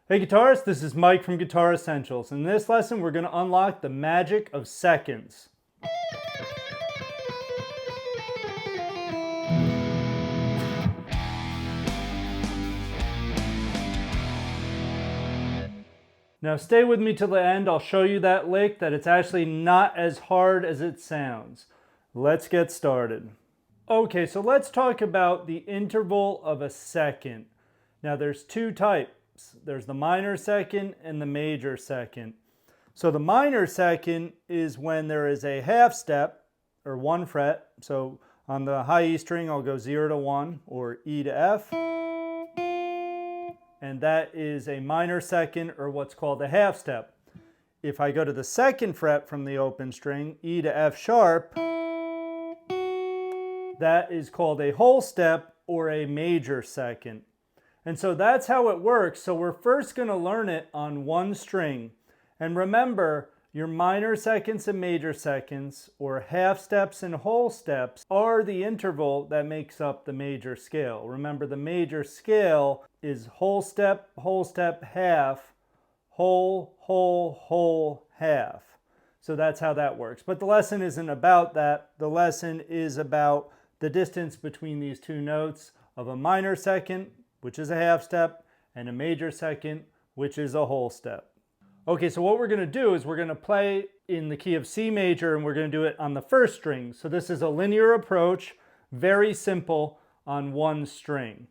Hey guitarists, this is Mike from Guitar Essentials. In this lesson, we're going to unlock the magic of seconds. Now stay with me till the end. I'll show you that lick, that it's actually not as hard as it sounds. Let's get started. Okay, so let's talk about the interval of a second. Now there's two types. There's the minor second and the major second. So the minor second is when there is a half step or one fret. So on the high E string, I'll go 0 to 1 or E to F. And that is a minor second or what's called a half step. If I go to the second fret from the open string, E to F sharp, that is called a whole step or a major second. And so that's how it works. So we're first going to learn it on one string. And remember, your minor seconds and major seconds, or half steps and whole steps, are the interval that makes up the major scale. Remember, the major scale is whole step, half, whole, half. So that's how that works. But the lesson isn't about that. The lesson is about the distance between these two notes of a minor second, which is a half step, and a major second, which is a whole step. Okay, so what we're going to do is we're going to play in the key of C major, and we're going to do it on the first string. So this is a linear approach, very simple on one string.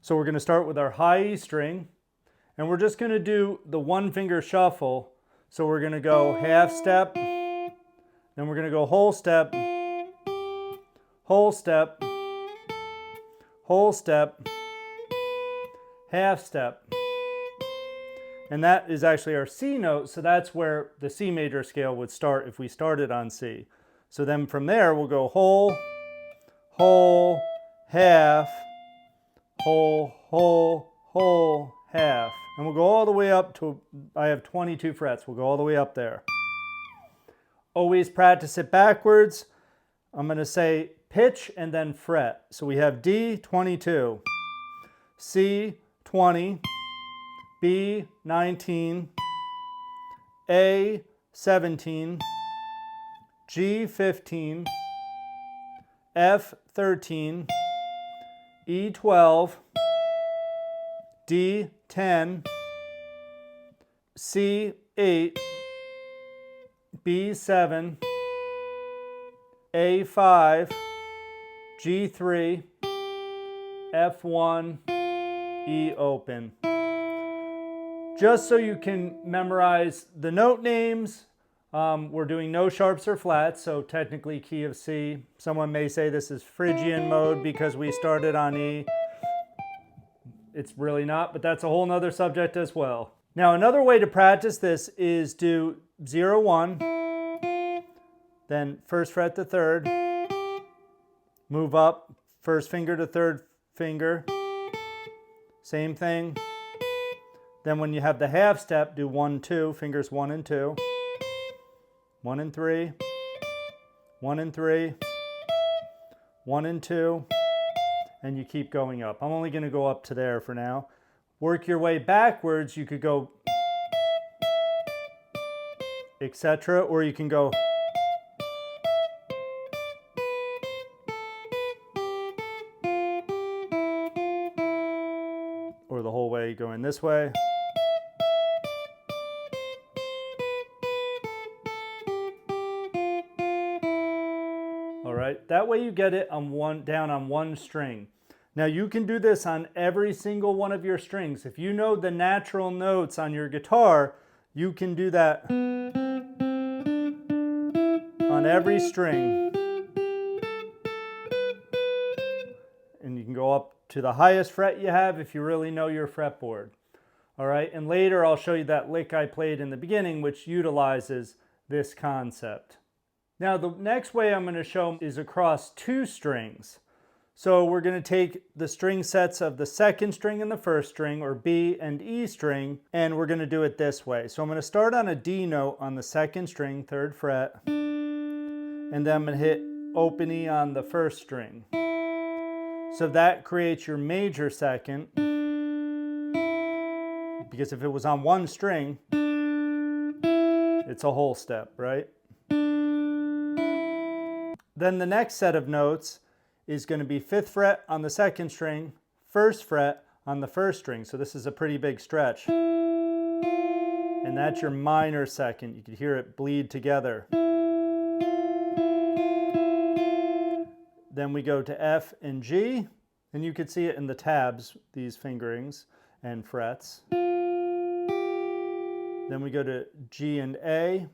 So we're going to start with our high E string, and we're just going to do the one finger shuffle. So we're going to go half step, then we're going to go whole step, whole step, whole step, half step. And that is actually our C note, so that's where the C major scale would start if we started on C. So then from there we'll go whole, half, whole, half. And we'll go all the way up to, I have 22 frets, we'll go all the way up there. Always practice it backwards. I'm going to say pitch and then fret. So we have D, 22, C, 20, B, 19, A, 17, G, 15, F, 13, E, 12, D, 10, C, 8, B, 7, A, 5, G, 3, F, 1, E, open. Just so you can memorize the note names, we're doing no sharps or flats, so technically key of C. Someone may say this is Phrygian mode because we started on E. It's really not, but that's a whole nother subject as well. Now another way to practice this is do 0, 1, then first fret to third, move up, first finger to third finger, same thing. Then when you have the half step, do 1, 2, fingers 1 and 2, 1 and 3, 1 and 3, 1 and 2, and you keep going up. I'm only going to go up to there for now. Work your way backwards. You could go etc., or you can go or the whole way going this way. All right, that way you get it on down on one string. Now you can do this on every single one of your strings. If you know the natural notes on your guitar, you can do that on every string. And you can go up to the highest fret you have if you really know your fretboard. All right, and later I'll show you that lick I played in the beginning, which utilizes this concept. Now the next way I'm going to show is across two strings. So we're going to take the string sets of the second string and the first string, or B and E string, and we're going to do it this way. So I'm going to start on a D note on the second string, third fret, and then I'm going to hit open E on the first string. So that creates your major second. because if it was on one string, it's a whole step, right? Then the next set of notes is going to be 5th fret on the 2nd string, 1st fret on the 1st string. So this is a pretty big stretch. And that's your minor 2nd. You can hear it bleed together. Then we go to F and G, and you could see it in the tabs, these fingerings and frets. Then we go to G and A.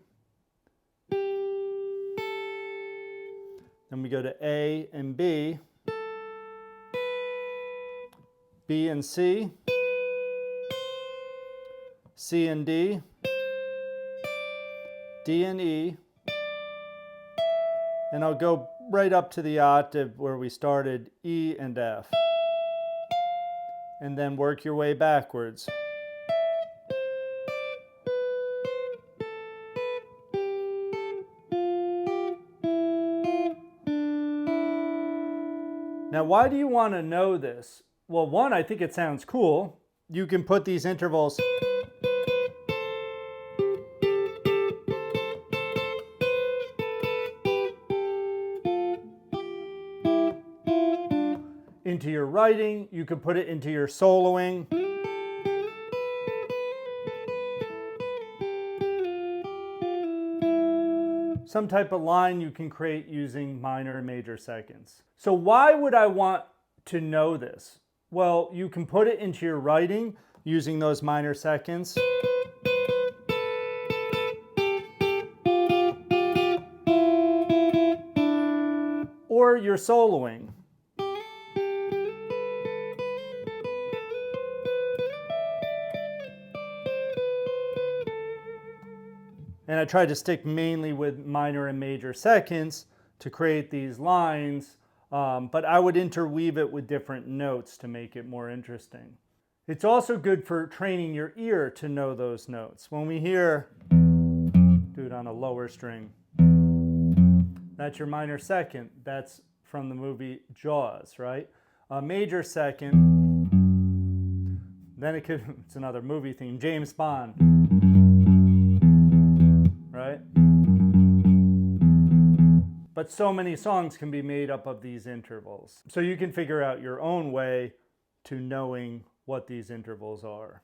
Then we go to A and B, B and C, C and D, D and E, and I'll go right up to the octave where we started, E and F, and then work your way backwards. Now, why do you want to know this? Well, one, I think it sounds cool. You can put these intervals into your writing. You could put it into your soloing. Some type of line you can create using minor and major seconds. So why would I want to know this? Well, you can put it into your writing using those minor seconds. Or your soloing. And I tried to stick mainly with minor and major seconds to create these lines, but I would interweave it with different notes to make it more interesting. It's also good for training your ear to know those notes. When we hear, do it on a lower string, that's your minor second. That's from the movie Jaws, right? A major second, then it's another movie theme, James Bond. Right? But so many songs can be made up of these intervals. So you can figure out your own way to knowing what these intervals are.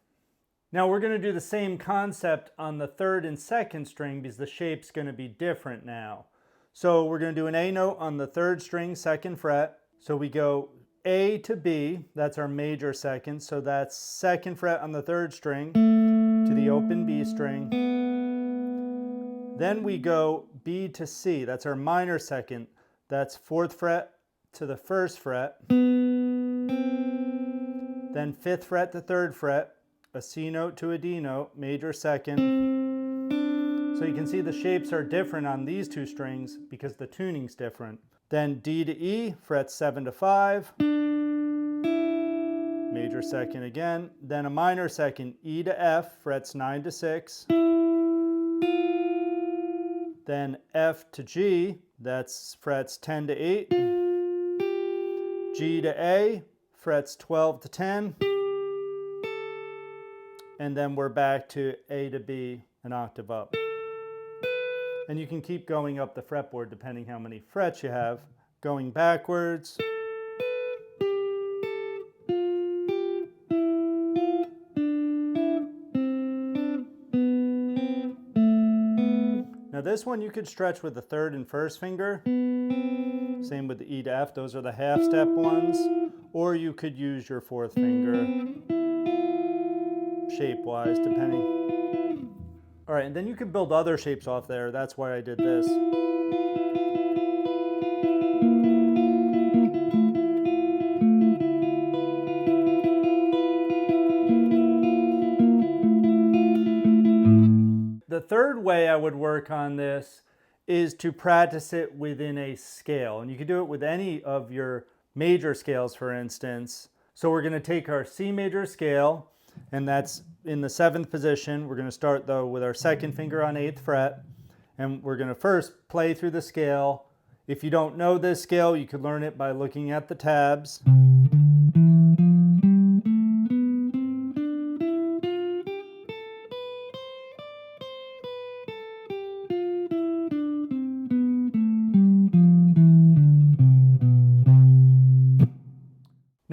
Now we're going to do the same concept on the 3rd and 2nd string because the shape's going to be different now. So we're going to do an A note on the 3rd string, 2nd fret. So we go A to B, that's our major second. So that's 2nd fret on the 3rd string to the open B string. Then we go B to C, that's our minor second. That's 4th fret to the 1st fret. Then 5th fret to 3rd fret, a C note to a D note, major second. So you can see the shapes are different on these two strings because the tuning's different. Then D to E, frets 7 to 5. Major second again. Then a minor second, E to F, frets 9 to 6. Then F to G, that's frets 10 to 8. G to A, frets 12 to 10. And then we're back to A to B, an octave up. And you can keep going up the fretboard depending how many frets you have, going backwards. Now this one you could stretch with the 3rd and 1st finger. Same with the E to F, those are the half step ones. Or you could use your 4th finger, shape-wise, depending. All right, and then you can build other shapes off there. That's why I did this. The third way I would work on this is to practice it within a scale. And you can do it with any of your major scales, for instance. So we're going to take our C major scale, and that's in the 7th position. We're going to start, though, with our 2nd finger on 8th fret. And we're going to first play through the scale. If you don't know this scale, you could learn it by looking at the tabs.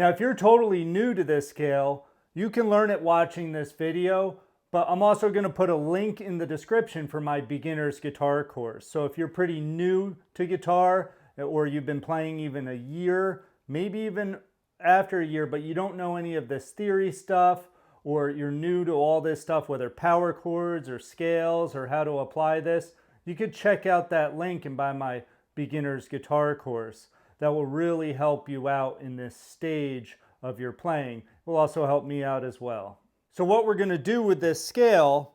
Now, if you're totally new to this scale, you can learn it watching this video, but I'm also going to put a link in the description for my beginner's guitar course. So if you're pretty new to guitar, or you've been playing even a year, maybe even after a year, but you don't know any of this theory stuff, or you're new to all this stuff, whether power chords or scales or how to apply this, you could check out that link and buy my beginner's guitar course. That will really help you out in this stage of your playing. It will also help me out as well. So what we're going to do with this scale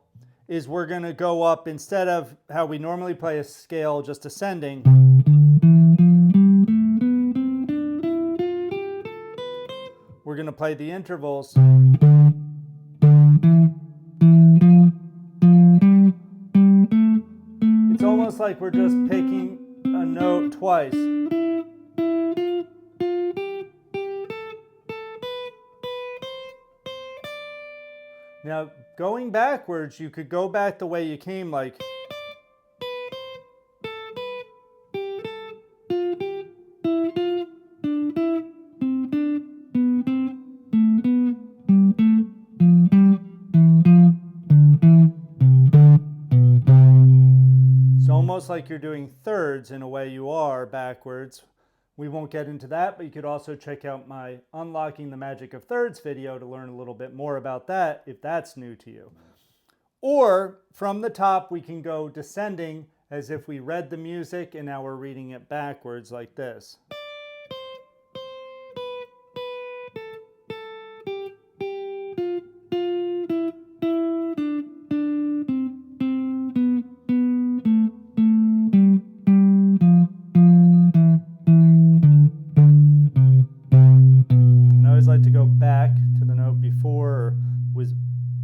is we're going to go up, instead of how we normally play a scale just ascending, we're going to play the intervals. It's almost like we're just picking a note twice. Now, going backwards, you could go back the way you came, like. It's almost like you're doing thirds in a way you are backwards. We won't get into that, but you could also check out my Unlocking the Magic of Thirds video to learn a little bit more about that if that's new to you. Or from the top, we can go descending as if we read the music and now we're reading it backwards like this.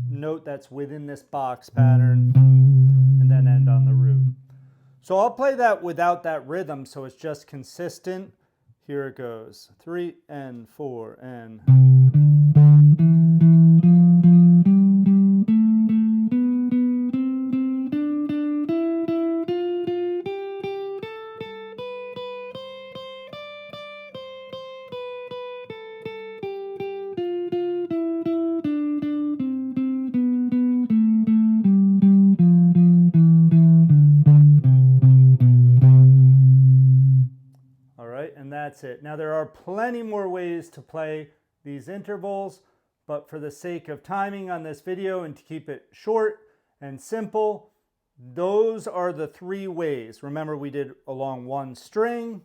Note that's within this box pattern, and then end on the root. So I'll play that without that rhythm so it's just consistent. Here it goes. 3 and 4 and. That's it. Now there are plenty more ways to play these intervals, but for the sake of timing on this video and to keep it short and simple, those are the 3 ways. Remember, we did along 1 string,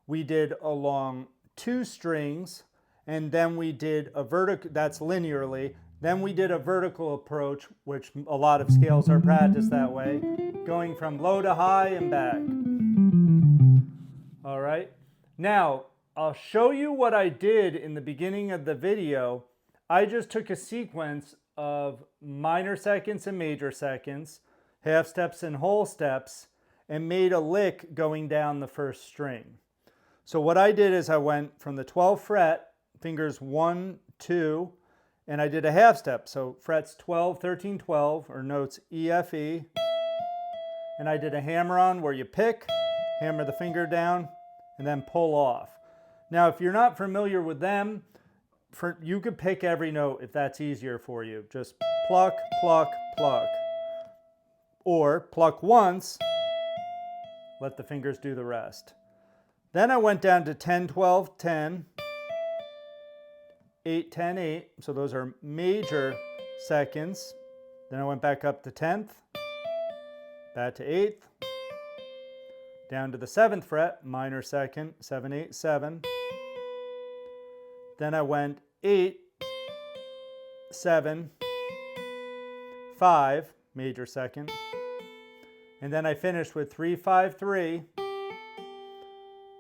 we did along 2 strings, and then we did a vertical, that's linearly, then we did a vertical approach, which a lot of scales are practiced that way, going from low to high and back. All right. Now, I'll show you what I did in the beginning of the video. I just took a sequence of minor seconds and major seconds, half steps and whole steps, and made a lick going down the first string. So what I did is I went from the 12th fret, fingers 1, 2, and I did a half step. So frets 12, 13, 12, or notes E, F, E. And I did a hammer-on where you pick, hammer the finger down, and then pull off. Now, if you're not familiar with them, you could pick every note if that's easier for you. Just pluck, pluck, pluck. Or pluck once, let the fingers do the rest. Then I went down to 10, 12, 10, 8, 10, 8. So those are major seconds. Then I went back up to 10th, back to 8th, down to the 7th fret, minor second, 7, 8, 7. Then I went 8, 7, 5, major second. And then I finished with 3, 5, 3,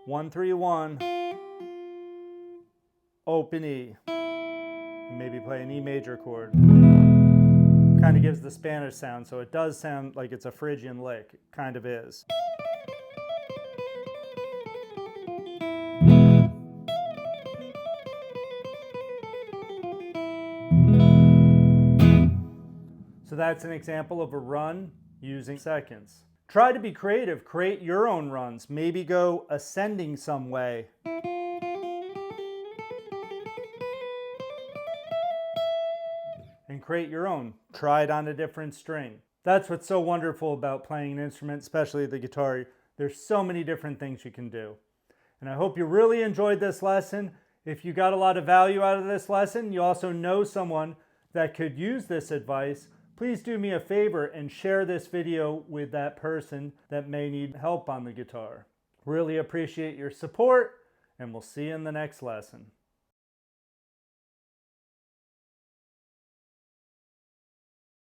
1, 3, 1, open E. And maybe play an E major chord. Kind of gives the Spanish sound, so it does sound like it's a Phrygian lick. It kind of is. So that's an example of a run using seconds. Try to be creative, create your own runs, maybe go ascending some way. and create your own. Try it on a different string. That's what's so wonderful about playing an instrument, especially the guitar. There's so many different things you can do. And I hope you really enjoyed this lesson. If you got a lot of value out of this lesson, you also know someone that could use this advice, please do me a favor and share this video with that person that may need help on the guitar. Really appreciate your support, and we'll see you in the next lesson.